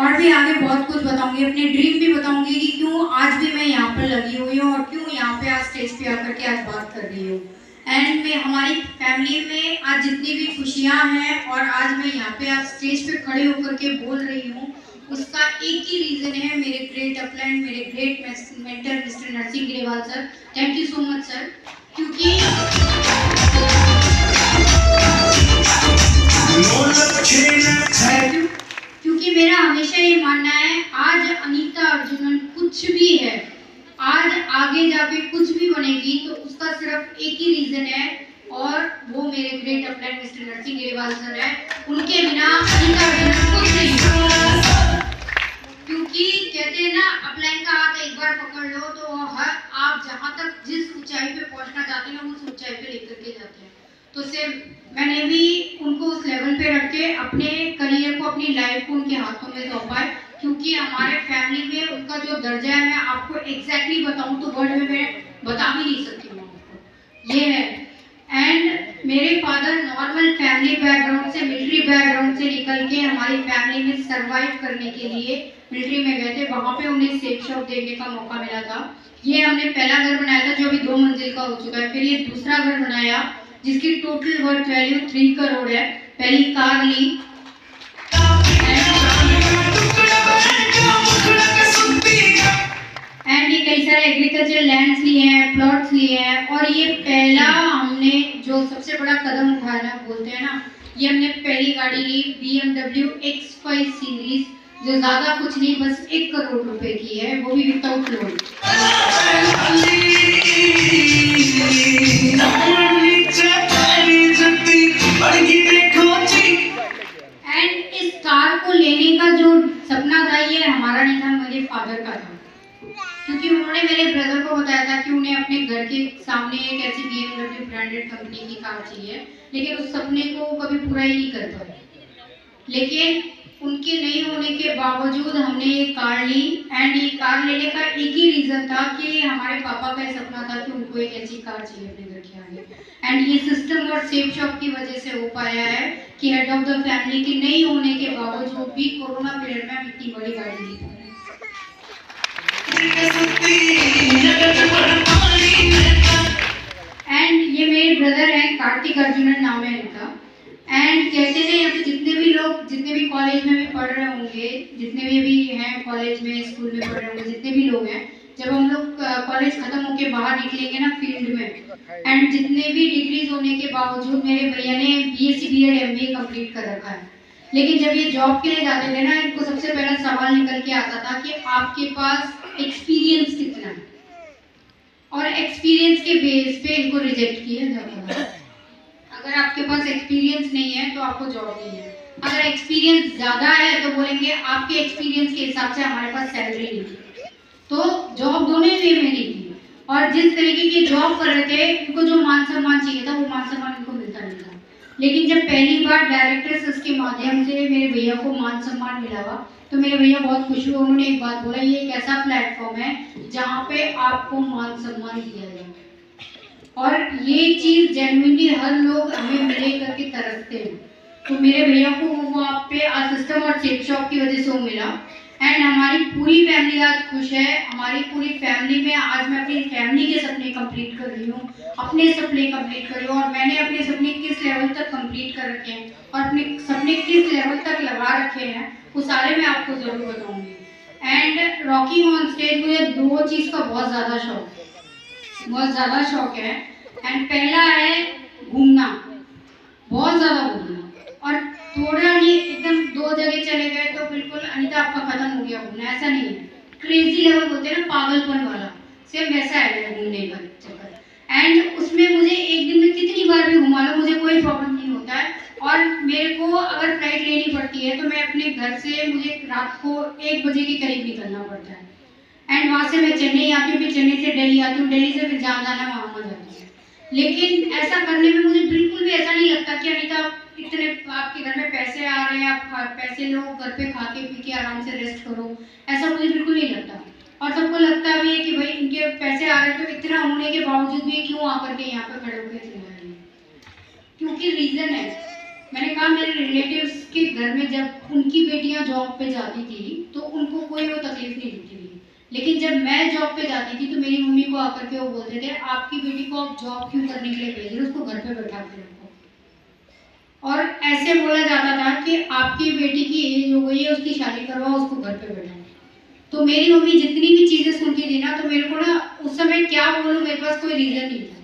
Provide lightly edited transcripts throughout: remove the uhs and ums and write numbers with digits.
और भी आगे बहुत कुछ बताऊंगी, अपने ड्रीम भी बताऊंगी कि क्यों आज भी मैं यहाँ पर लगी हुई हूँ और क्यों यहाँ पे आज स्टेज पे आकर के आज बात कर रही हूँ। एंड मैं हमारी फैमिली में आज जितनी भी खुशियाँ हैं और आज मैं यहाँ पे आज स्टेज पे खड़े होकर के बोल रही हूँ, उसका एक ही रीज़न है, मेरे ग्रेट अपलाइन, मेरे great mentor mister Narsingh Grewal sir. Thank you so much sir. क्योंकि क्योंकि मेरा हमेशा ये मानना है, आज अनीता अर्जुनन कुछ भी है, आज आगे जाके कुछ भी बनेगी तो उसका सिर्फ एक ही रीजन है और वो मेरे great upline mister Narsingh Grewal sir है। उनके बिना अनीता अर्जुनन कुछ नहीं है। क्योंकि कहते हैं ना, अपलाइन का हाथ एक बार पकड़ लो तो हर आप जहाँ तक जिस ऊंचाई पे पहुंचना चाहते हैं उस ऊंचाई पे लेकर के जाते हैं। तो सिर्फ मैंने भी उनको उस लेवल पे रख के अपने करियर को, अपनी लाइफ को उनके हाथों में सौंपा है। क्योंकि हमारे फैमिली में उनका जो दर्जा है, मैं आपको एग्जैक्टली बताऊं तो वर्ड में मैं बता भी नहीं सकती हूँ आपको, ये है। एंड मेरे फादर नॉर्मल फैमिली बैकग्राउंड से, मिलिट्री बैकग्राउंड से निकल के हमारी फैमिली में सरवाइव करने के लिए मिलिट्री में गए थे। वहाँ पे उन्हें सेफ शॉप देखने का मौका मिला था। ये हमने पहला घर बनाया था जो अभी 2 मंजिल का हो चुका है। फिर ये दूसरा घर बनाया जिसकी टोटल वर्थ वैल्यू 3 करोड़ है। पहली कार ली एंड ये कई सारे एग्रीकल्चर लैंड्स लिए हैं, प्लॉट्स लिए हैं। और ये पहला हमने जो सबसे बड़ा कदम उठाया ना, बोलते हैं ना, ये हमने पहली गाड़ी ली BMW X5 सीरीज, जो ज्यादा कुछ नहीं बस 1 करोड़ रुपए की है, वो भी विदाउट लोन। एंड इस कार को लेने का जो सपना था, ये हमारा नहीं था, मेरे फादर का था। क्योंकि उन्होंने मेरे ब्रदर को बताया था कि उन्हें अपने घर के सामने एक ऐसी BMW ब्रांडेड कंपनी की कार चाहिए, लेकिन उस सपने को कभी पूरा ही नहीं कर पाए। लेकिन उनके नहीं होने के बावजूद हमने ये कार ली। एंड ये कार लेने का एक ही रीजन था कि हमारे पापा का ये सपना था कि उनको एक ऐसी कार चाहिए अपने घर के आगे। एंड ये सिस्टम और सेफ शॉप की वजह से हो पाया है कि हेड ऑफ द फैमिली के नहीं होने के बावजूद भी कोरोना पीरियड में हम इतनी बड़ी गाड़ी ली। एंड ये मेरे ब्रदर हैं, कार्तिक अर्जुनन नाम है इनका। एंड कहते थे यहाँ पे जितने भी लोग, जितने भी कॉलेज में भी पढ़ रहे होंगे, जितने भी हैं कॉलेज में, स्कूल में पढ़ रहे होंगे, जितने भी लोग हैं, जब हम लोग कॉलेज खत्म होके बाहर निकलेंगे ना फील्ड में, एंड जितने भी डिग्रीज होने के बावजूद मेरे भैया ने BSc B.Ed MBA कंप्लीट कर रखा है, लेकिन जब ये जॉब के लिए जाते थे ना, इनको सबसे पहला सवाल निकल के आता था कि आपके पास एक्सपीरियंस कितना है, और एक्सपीरियंस के बेस पे इनको रिजेक्ट किया जाता था। अगर आपके पास एक्सपीरियंस नहीं है तो आपको जॉब नहीं है, अगर एक्सपीरियंस ज़्यादा है तो बोलेंगे आपके एक्सपीरियंस के हिसाब से हमारे पास सैलरी नहीं थी। तो जॉब दोनों वे में नहीं थी। और जिस तरीके की जॉब कर रहे थे, इनको जो मान सम्मान चाहिए था वो मान सम्मान इनको मिलता नहीं था। लेकिन जब पहली बार डायरेक्टर्स के माध्यम से मेरे भैया को मान सम्मान मिला हुआ, तो मेरे भैया बहुत खुश हुए। उन्होंने एक बात बोला, ये एक ऐसा प्लेटफॉर्म है जहाँ पे आपको मान सम्मान दिया जाए, और ये चीज़ जेन्युइनली हर लोग हमें मिले करके तरसते हैं। तो मेरे भैया को वहाँ पे सिस्टम और सेफ शॉप की वजह से वो मिला। एंड हमारी पूरी फैमिली आज खुश है। हमारी पूरी फैमिली में आज मैं अपनी फैमिली के सपने कंप्लीट कर रही हूँ, अपने सपने कंप्लीट कर रही हूँ। और मैंने अपने सपने किस लेवल तक कंप्लीट कर रखे हैं और अपने सपने किस लेवल तक लगा रखे हैं, वो सारे मैं आपको ज़रूर बताऊँगी। एंड रॉकिंग ऑन स्टेज, मुझे 2 चीज़ का बहुत ज़्यादा शौक है। एंड पहला है घूमना, बहुत ज़्यादा घूमना, और थोड़ा नहीं एकदम 2 जगह चले गए तो बिल्कुल अनीता आपका खत्म हो गया घूमना, ऐसा नहीं है। क्रेजी लेवल बोलते हैं ना, पागलपन वाला, सेम वैसा है मेरा घूमने का चक्कर। एंड उसमें मुझे एक दिन में कितनी बार भी घुमा लो, मुझे कोई प्रॉब्लम नहीं होता है। और मेरे को अगर फ्लाइट लेनी पड़ती है तो मैं अपने घर से, मुझे रात को 1 बजे के करीब निकलना पड़ता है। एंड वहाँ से मैं चेन्नई आती हूँ, फिर चेन्नई से दिल्ली आती हूँ, दिल्ली से फिर जहाँ जाना वहाँ जाती हूँ। लेकिन ऐसा करने में मुझे बिल्कुल भी ऐसा नहीं लगता कि अनीता इतने आपके घर में पैसे आ रहे हैं, आप पैसे लो, घर पे खा के पी के आराम से रेस्ट करो, ऐसा मुझे बिल्कुल नहीं लगता। और सबको लगता भी है कि भाई इनके पैसे आ रहे हैं तो इतना होने के बावजूद भी क्यों आकर के यहाँ पर खड़े होकर चिल्ला रहे हैं। क्योंकि रीज़न है, मैंने कहा मेरे रिलेटिव्स के घर में जब उनकी बेटियां जॉब पे जाती थी तो उनको कोई वो तकलीफ नहीं होती थी, लेकिन जब मैं जॉब पे जाती थी तो मेरी मम्मी को आकर के वो बोलते थे आपकी बेटी को आप जॉब क्यों करने के लिए भेज रहे हो, उसको घर पे बैठा के रखो। और ऐसे बोला जाता था कि आपकी बेटी की एज हो गई है, उसकी शादी करवाओ, उसको घर पे बैठाओ। तो मेरी मम्मी जितनी भी चीज़ें सुनती थी ना, तो मेरे को ना उस समय क्या बोलूँ, मेरे पास कोई रीज़न नहीं था।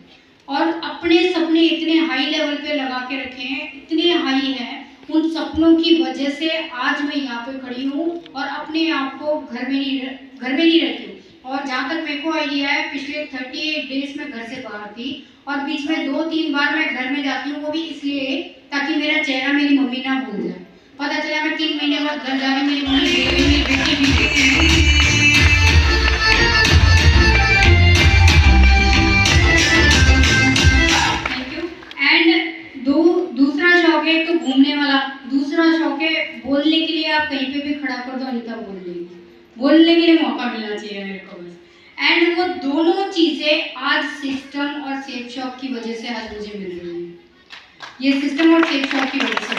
और अपने सपने इतने हाई लेवल पे लगा के रखे हैं, इतने हाई हैं, उन सपनों की वजह से आज मैं यहाँ पे खड़ी हूँ और अपने आप को घर में नहीं रहती हूँ। और जहाँ तक मेरे को आइडिया है, पिछले 38 डेज में घर से बाहर थी और बीच में 2-3 बार मैं घर में जाती हूँ, वो भी इसलिए ताकि मेरा चेहरा मेरी मम्मी ना भूल जाए। पता चला मैं 3 महीने बाद घर जा रही, मेरी मम्मी मेरी बेटी भी थैंक यू। एंड दूसरा शौक है तो घूमने वाला, दूसरा शौक है बोलने के लिए, आप कहीं पे भी खड़ा कर दो अनीता बोल रही है, बोलने के लिए मौका मिलना चाहिए मेरे को बस। एंड वो दोनों चीज़ें आज सिस्टम और सेफ शॉप की वजह से आज मुझे मिल रही है, ये सिस्टम और सेफ शॉप की वजह से।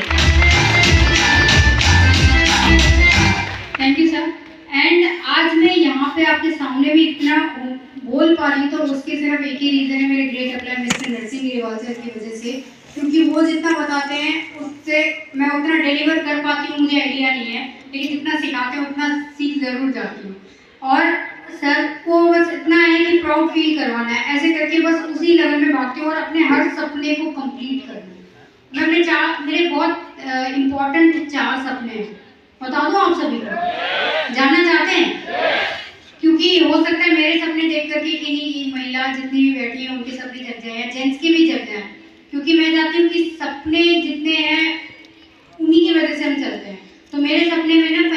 Thank you sir. एंड आज मैं यहाँ पे आपके सामने भी इतना बोल पा रही हूँ, तो उसके सिर्फ एक ही रीज़न है, मेरे great upline mister Narsingh Grewal sir की वजह से, क्योंकि वो जितना बताते हैं उससे मैं उतना डिलीवर कर पाती हूँ, मुझे आइडिया नहीं है, लेकिन जितना सिखाते हैं उतना सीख ज़रूर जाती हूँ। और सर को बस इतना है कि प्राउड फील करवाना है, ऐसे करके बस उसी लेवल में भागती हूँ और अपने हर सपने को कंप्लीट करना है। मैं मेरे बहुत इम्पोर्टेंट 4 सपने हैं, बता दूँ आप सभी को, जानना चाहते हैं? क्योंकि हो सकता है मेरे सपने देख करके किन्हीं महिला जितनी भी बैठी हैं उनके सपने जग जाए या जेंट्स के भी जग जाए, क्योंकि मैं चाहती हूँ कि सपने जितने हैं उन्हीं की वजह से हम चलते हैं। तो मेरे सपने में ना